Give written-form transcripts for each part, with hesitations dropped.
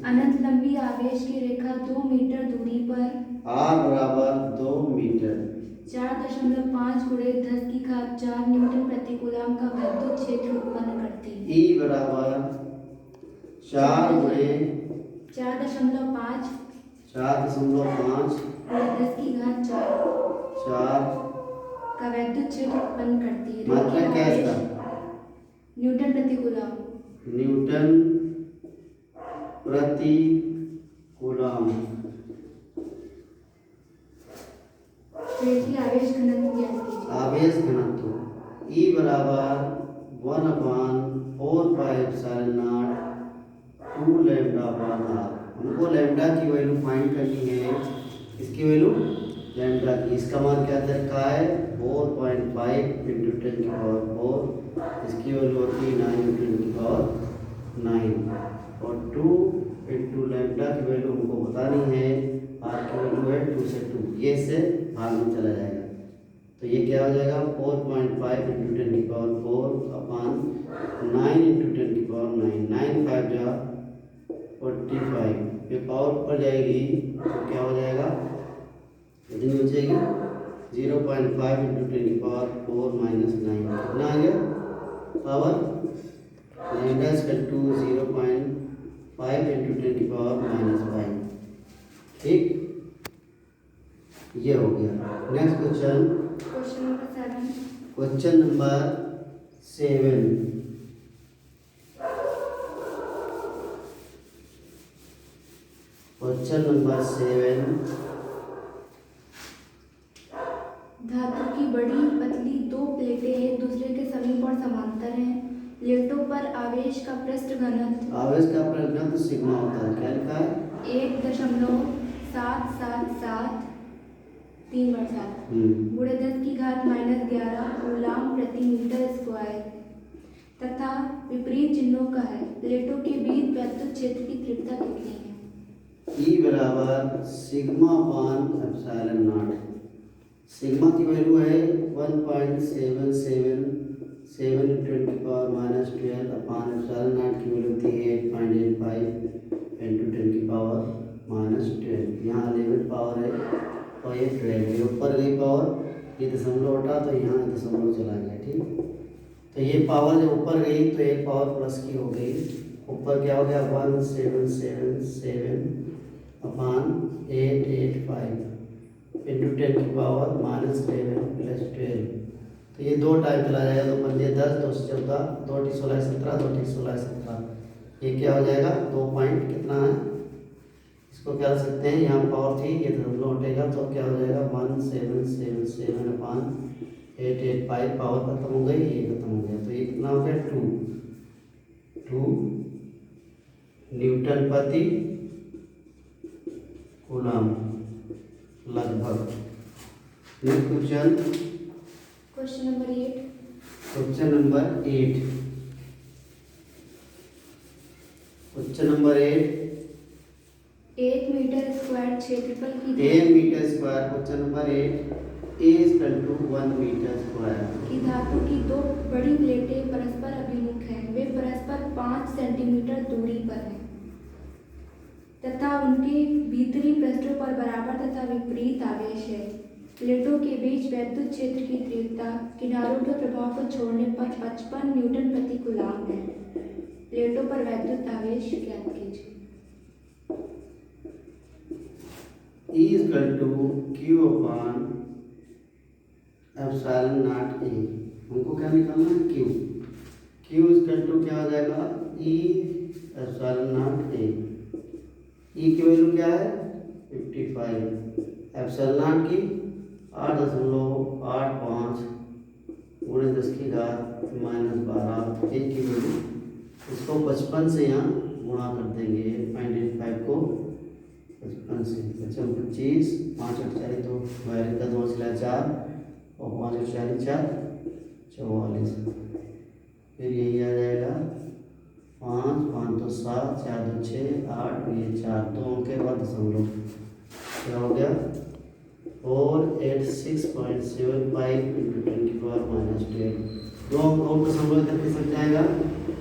अनंत लंबी आवेश की रेखा 2 मीटर दूरी पर r बराबर 2 मीटर 4.5 गुणे 10⁴ न्यूटन प्रति कूलम का विद्युत क्षेत्र उत्पन्न करती है। E बराबर 4 गुणे 4.5 4.5 10⁴ 4 का विद्युत क्षेत्र उत्पन्न करती है। मतलब क्या इसका? न्यूटन प्रति कूलम। न्यूटन प्रति कूलम। आवेश घनत्व ज्ञात कीजिए। आवेश घनत्व E बराबर 1/4 pi epsilon not 2 lambda bar r। हमको लैम्डा की वैल्यू फाइंड करनी है। इसकी वैल्यू लैम्डा की, इसका मान क्या रखा है 4.5 इंटू 10⁴। इसकी वैल्यू होती है 9 इंटू 10⁹ और 2 इंटू लैम्डा की वैल्यू हमको बतानी है। r की वैल्यू है 2 से 2, ये से भाग में चला जाएगा तो ये क्या हो जाएगा 4.5 इंटू 10⁴ अपॉन 9 इंटू 10⁹। 9 5 जा 45, ये पावर ऊपर जाएगी तो क्या हो जाएगा, कितनी बचेगी 0.5 इंटू 10⁴ माइनस 9, कितना आ गया power lambda equal to 0.5 into 10⁻⁻⁵। ठीक, ये हो गया। Next question, question number 7। Question number 7। धातु की बड़ी पतली दो प्लेटें एक दूसरे के समीप और समांतर हैं। प्लेटों पर आवेश का पृष्ठ घनत्व सिग्मा होता है। क्या लिखा है 1.777 गुणे 10⁻⁻11 कूलम प्रति मीटर स्क्वायर तथा विपरीत चिन्हों का है। प्लेटों के बीच विद्युत क्षेत्र की तीव्रता कितनी है? E बराबर sigma upon epsilon not. Sigma की वैल्यू है 1.777 10⁻⁻12 अपॉन एप्सिलॉन नॉट की वैल्यू होती है 8.85 इंटू 10⁻⁻12। यहाँ 11 पावर है और ये 12 है। ऊपर गई पावर, ये दशमलव उठा तो यहाँ दशमलव चला गया। ठीक, तो ये पावर जब ऊपर गई तो एक पावर प्लस की हो गई। ऊपर क्या हो गया 1777 अपॉन 885 इंटू 10⁻⁻11 प्लस 12। तो ये दो टाइम चला जाएगा, 2 पंजे 10, 2 से 14, 2 टी 16 17, 2 टी 16 17। ये क्या हो जाएगा 2 पॉइंट कितना है, इसको क्या कर सकते हैं, यहाँ पावर थी ये दशमलव उठेगा तो क्या हो जाएगा 1777 अपॉन 885। पावर खत्म हो गई, ये खत्म हो गया तो ये कितना हो गया 2 न्यूटन प्रति कूलम लगभग। Next question, question number 8। Question number 8। Question number 8। 1 metre square क्षेत्रफल की 1 metre square. Question number 8 A equal to 1 metre square की धातु की दो बड़ी प्लेटें परस्पर अभिमुख हैं। वे परस्पर 5 सेंटीमीटर दूरी पर हैं तथा उनके भीतरी पृष्ठों पर बराबर तथा विपरीत आवेश है। प्लेटों के बीच विद्युत क्षेत्र की तीव्रता किनारों के प्रभाव को छोड़ने पर 55 न्यूटन प्रति कूलम है। प्लेटों पर विद्युत आवेश ज्ञात कीजिए। E equal to Q upon epsilon nought A। हमको क्या निकालना है Q इक्वल टू क्या हो जाएगा E epsilon nought A। E की वैल्यू क्या है 55, एप्सिलॉन नॉट की 8.85 गुणे 10⁻⁻12 A की वैल्यू। इसको 55 से यहाँ गुणा कर देंगे, 8.85 को 55 से 25, 5 8 4 2 का 2 4 और 5 8 4 4 44। फिर यही आ जाएगा 5 5 2 7 4 2 6 8, ये 4 2 के बाद दशमलव क्या हो गया 486.75 इंटू 10⁻⁻12। दो और दशमलव करके सक जाएगा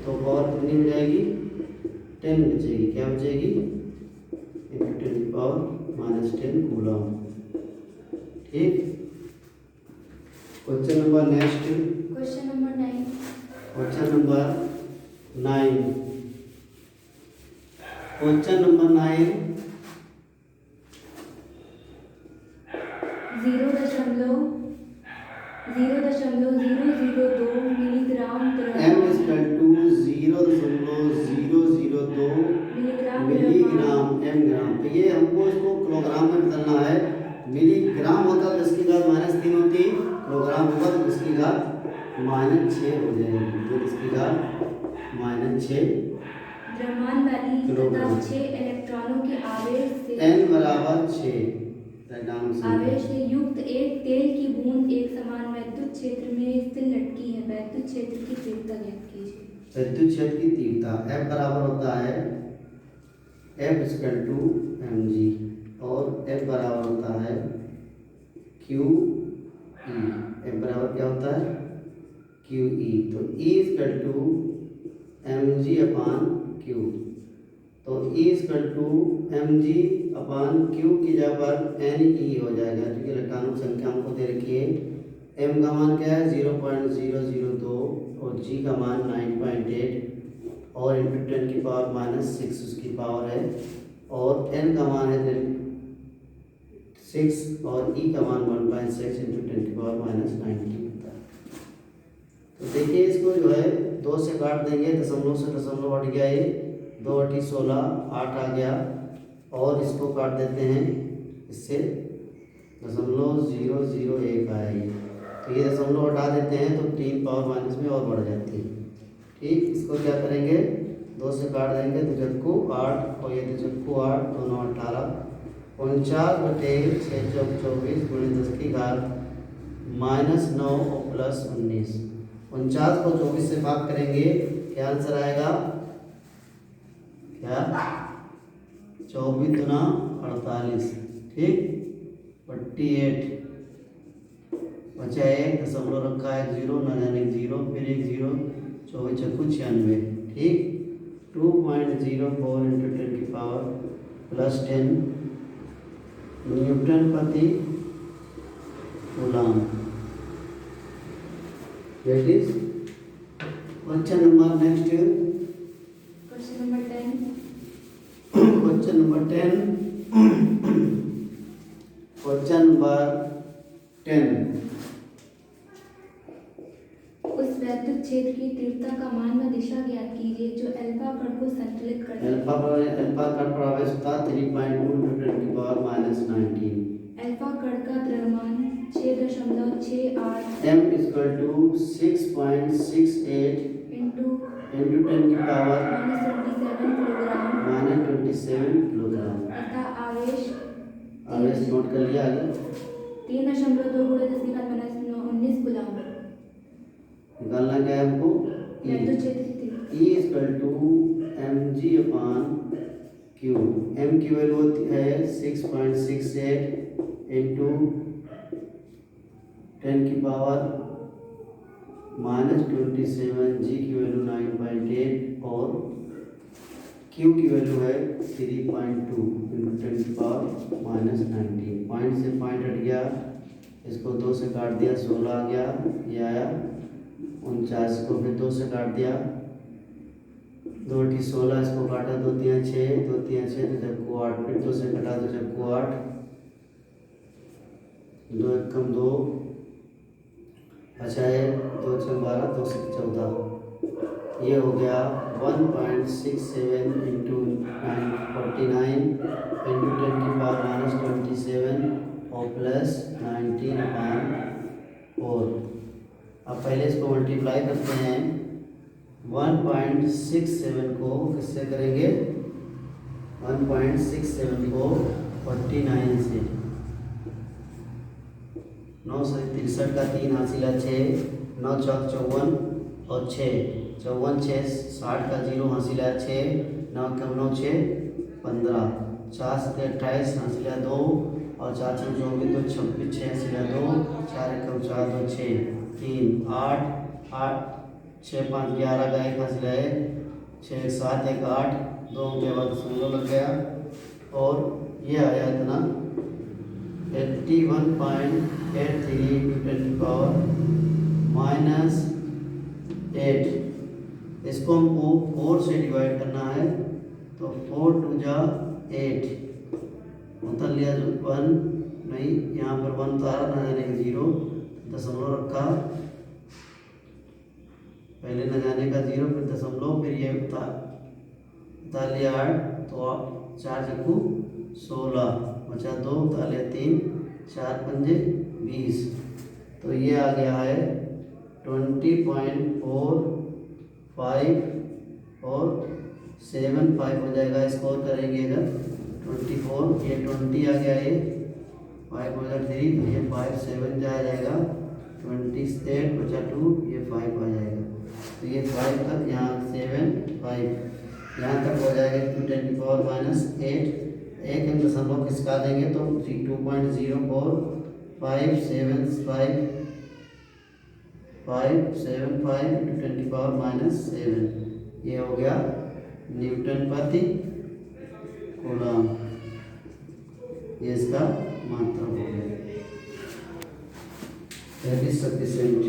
तो पावर कितनी हो जाएगी 10 बचेगी। क्या बचेगी -10 कूलम। ठीक, question number next, question number 9। Question number 9, question number 9 0.00002 milligram m equal to 0.002 milligram m gram. तो ये हमको इसको किलोग्राम में बदलना है। मिलीग्राम होता तो इसकी घात -3 होती, किलोग्राम होगा तो इसकी घात -6 हो जाएगी। तो इसकी घात -6 द्रव्यमान वाली तथा किलोग्राम। 6 इलेक्ट्रॉनों के आवेश से n बराबर 6 आवेश से युक्त एक तेल की बूंद एक समान वैद्युत क्षेत्र में स्थिर लटकी है। वैद्युत क्षेत्र की तीव्रता ज्ञात कीजिए। विद्युत क्षेत्र की तीव्रता F बराबर होता है F इक्वल टू mg और F बराबर होता है QE। F बराबर क्या होता है QE। तो E equal to mg upon Q। तो E equal to mg upon Q की जगह पर NE हो जाएगा, क्योंकि इलेक्ट्रॉनों की संख्या हमको दे रखी है। m का मान क्या है 0.002 और g का मान 9.8 और इंटू 10 की पावर -6 उसकी पावर है, और n का मान है 6 और e का मान 1.6 इंटू 10 की पावर -19 होता है। तो देखिए इसको जो है 2 से काट देंगे, दशमलव से दशमलव हट गया, ये 2×16 8 आ गया, और इसको काट देते हैं इससे 0.001 आएगी। तो ये दशमलव हटा देते हैं तो 3 पावर माइनस में और बढ़ जाती है। ठीक, इसको क्या करेंगे 2 से काट देंगे तो जबकू 8 और ये जबकू 8 दोनों 18 49/6 गुणे 10 की घात -9 और +19। 49 को 24 से भाग करेंगे, क्या आंसर आएगा, क्या 24 दूना 48। ठीक, 48 बचा 1 दशमलव रखा है 0 न जाने 0 फिर 1 0 24 चक्कू 96। ठीक, 2.04 इंटू 10 की पावर +10 न्यूटन प्रति coulomb. That is question number next, question number 10। Question number 10, question number 10। उस वैद्युत क्षेत्र की तीव्रता का मान व दिशा ज्ञात कीजिए जो अल्फा कण को संतुलित करता है। अल्फा कण पर आवेश होता 3.2 न्यूटन की पावर -19। अल्फा कण का द्रव्यमान 6.68 m equal to 6.68 into into 10 की पावर -27 किलोग्राम तथा आवेश नोट कर लिया आगे। 3.2 गुणे 10 की घात -19 कूलम। निकालना क्या है हमको वैद्युत क्षेत्र की तीव्रता E equal to mg upon q। m की वैल्यू होती है 6.68 इंटू 10 की पावर -27, g की वैल्यू 9.8 और q की वैल्यू है 3.2 इंटू 10 की पावर -19। पॉइंट से पॉइंट हट गया, इसको 2 से काट दिया 16 आ गया, ये आया 49 को फिर 2 से काट दिया 2×16 इसको काटा 2×3 6 2×3 6 तो जबकू 8 फिर 2 से कटा तो जबकू 8 2 कम 2 बचा है 2 6 12 2 से 14। ये हो गया 1.67 इंटू 49 इंटू 10 की पावर -27 और +19/4। अब पहले इसको मल्टीप्लाई करते हैं। 1.67 को किससे करेंगे, 1.67 को 49 से 9 से 63 का 3 हासिल है 6 9 चौक 54 और 6 54 6 60 का 0 हासिल है 6 9 कम 9 6 15 4 से 28 हासिल है 2 और 4 6 24 2 26 6 हासिल है 2 4 कम 4 2 6 3 8 8 6 5 11 का 1 हासिल है 6 7 1 8 2 के बाद 16 लग गया और ये आया इतना 81.83 × 10⁻⁸ इसको हमको 4 से डिवाइड करना है, तो 4 2 जा 8 उतर लिया जो 1 नहीं, यहाँ पर 1 था ना जाने का 0 दशमलव रखा, पहले न जाने का 0 फिर दशमलव फिर ये उतार लिया 8, तो 4 चक्कू 16 बचा 2 उतार लिया 3 4 पंजे 20, तो ये आ गया है 20.45 और 75 हो जाएगा। स्कोर करेंगे अगर 24, ये 20 आ गया, ये 5 हो जाएगा 3, ये 5 7 जाएगा 28 बचा 2, ये 5 आ जाएगा, तो ये 5 तक यहाँ 7 5 यहाँ तक हो जाएगा 2⁻⁸ एक दशमलव खिसका देंगे तो 2.04575 × 10⁻⁷ ये हो गया न्यूटन प्रति कूलम, ये इसका मात्रा हो गया। That is sufficient.